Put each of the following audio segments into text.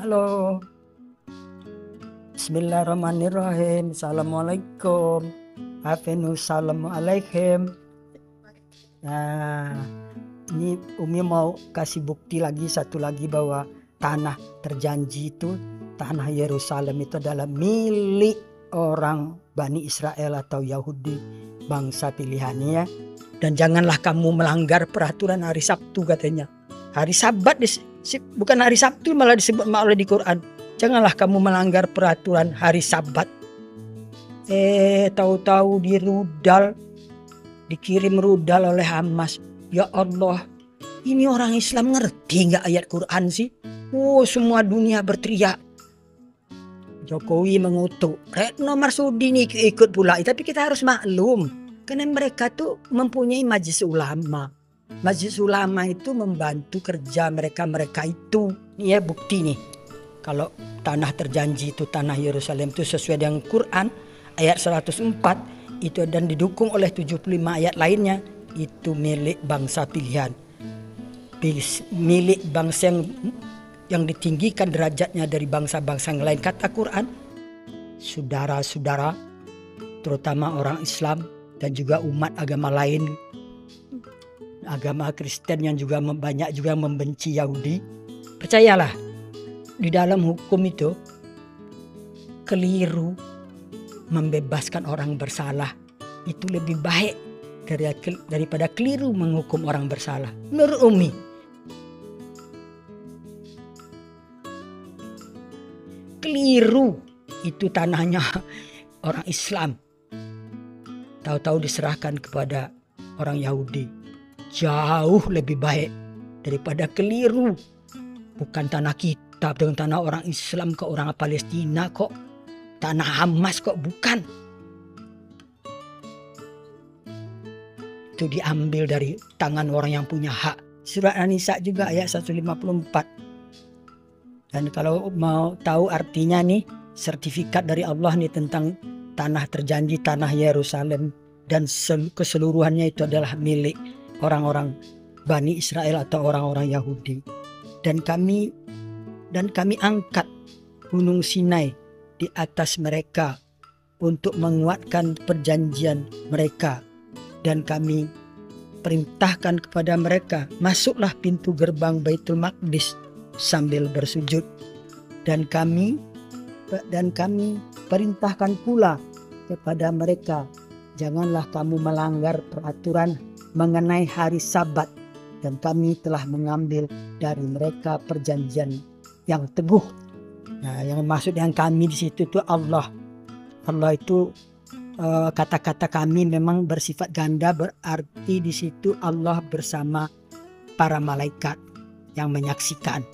Halo, bismillahirrahmanirrahim. Assalamualaikum. Assalamualaikum. Nah, ini Umi mau kasih bukti lagi satu lagi bahwa tanah terjanji itu, tanah Yerusalem itu adalah milik orang Bani Israel atau Yahudi, bangsa pilihannya ya. Dan janganlah kamu melanggar peraturan hari Sabtu katanya. Hari Sabat bukan hari Sabtu malah disebut oleh di Quran. Janganlah kamu melanggar peraturan hari Sabat. Tahu-tahu dikirim rudal oleh Hamas. Ya Allah, ini orang Islam ngerti nggak ayat Quran sih? Semua dunia berteriak. Jokowi mengutuk. Retno Marsudi nih ikut pula. Tapi kita harus maklum, karena mereka tuh mempunyai majelis ulama. Majelis ulama itu membantu kerja mereka itu. Ini ya bukti nih. Kalau tanah terjanji itu tanah Yerusalem itu sesuai dengan Quran ayat 104 itu dan didukung oleh 75 ayat lainnya itu milik bangsa pilihan. Milik bangsa yang ditinggikan derajatnya dari bangsa-bangsa yang lain. Kata Quran, saudara-saudara terutama orang Islam dan juga umat agama lain, agama Kristen yang juga banyak juga membenci Yahudi. Percayalah, di dalam hukum itu keliru membebaskan orang bersalah itu lebih baik daripada keliru menghukum orang bersalah. Menurut Umi, keliru itu tanahnya orang Islam, tahu-tahu diserahkan kepada orang Yahudi. Jauh lebih baik daripada keliru. Bukan tanah kita dengan tanah orang Islam ke orang Palestina kok. Tanah Hamas kok bukan. Itu diambil dari tangan orang yang punya hak. Surat An-Nisa juga ayat 154. Dan kalau mau tahu artinya nih, sertifikat dari Allah nih tentang tanah terjanji, tanah Yerusalem dan keseluruhannya itu adalah milik orang-orang Bani Israel atau orang-orang Yahudi. Dan kami angkat Gunung Sinai di atas mereka untuk menguatkan perjanjian mereka. Dan kami perintahkan kepada mereka, masuklah pintu gerbang Baitul Maqdis sambil bersujud. Dan kami perintahkan pula kepada mereka, janganlah kamu melanggar peraturan mengenai hari Sabat, dan kami telah mengambil dari mereka perjanjian yang teguh. Nah, yang maksud yang kami di situ itu Allah. Allah itu kata-kata kami memang bersifat ganda, berarti di situ Allah bersama para malaikat yang menyaksikan.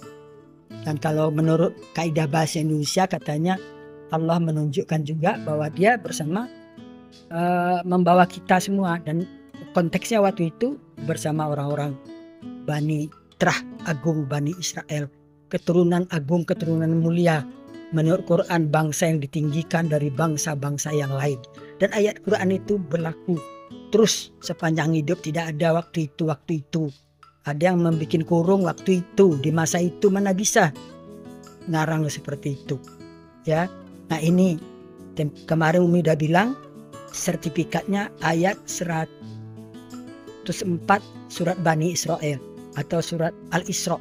Dan kalau menurut kaidah bahasa Indonesia katanya Allah menunjukkan juga bahwa Dia bersama membawa kita semua, dan konteksnya waktu itu bersama orang-orang Bani Terah Agung Bani Israel, keturunan agung, keturunan mulia menurut Quran, bangsa yang ditinggikan dari bangsa-bangsa yang lain. Dan ayat Quran itu berlaku terus sepanjang hidup, tidak ada waktu itu. Ada yang membuat kurung waktu itu, di masa itu mana bisa ngarang seperti itu ya. Nah ini kemarin Umi udah bilang sertifikatnya ayat 104 surat Bani Israel atau surat Al-Isra.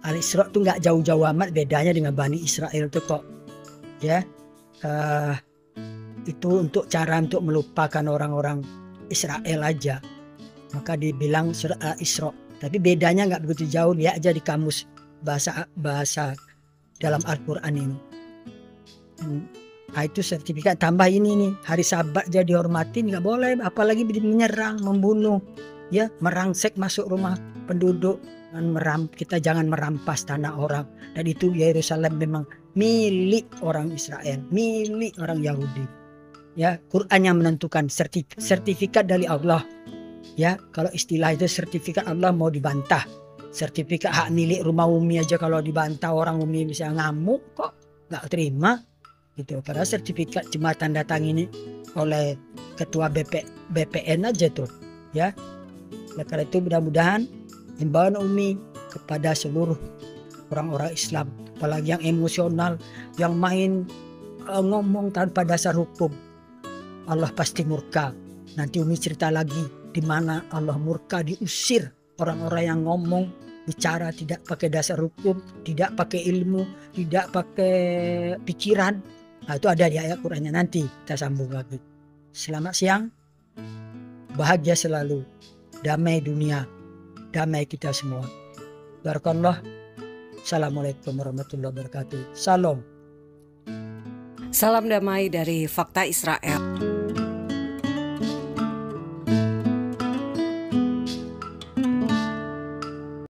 Al-Isra itu nggak jauh-jauh amat bedanya dengan Bani Israel itu kok ya. Itu untuk cara untuk melupakan orang-orang Israel aja, maka dibilang surat Al-Isra. Tapi bedanya nggak begitu jauh, lihat aja di kamus bahasa dalam Al-Quran ini. Nah itu sertifikat. Tambah ini nih, hari Sabat jadi dihormatin, nggak boleh, apalagi menyerang, membunuh ya, merangsek masuk rumah penduduk. Dan kita jangan merampas tanah orang. Dan itu Yerusalem memang milik orang Israel, milik orang Yahudi ya. Quran yang menentukan, sertifikat dari Allah ya. Kalau istilah itu sertifikat Allah mau dibantah. Sertifikat hak milik rumah Umi aja kalau dibantah orang Umi bisa ngamuk kok, nggak terima gitu. Karena sertifikat cuma tanda tangan ini oleh ketua BPN aja tuh ya. Karena itu mudah-mudahan himbauan Umi kepada seluruh orang-orang Islam, apalagi yang emosional, yang main ngomong tanpa dasar hukum. Allah pasti murka. Nanti Umi cerita lagi di mana Allah murka, diusir orang-orang yang ngomong, bicara tidak pakai dasar hukum, tidak pakai ilmu, tidak pakai pikiran. Nah, itu ada di ayat Qur'annya, nanti kita sambung lagi. Selamat siang, bahagia selalu, damai dunia, damai kita semua. Barakallah. Assalamualaikum warahmatullahi wabarakatuh. Salam. Salam damai dari Fakta Israel.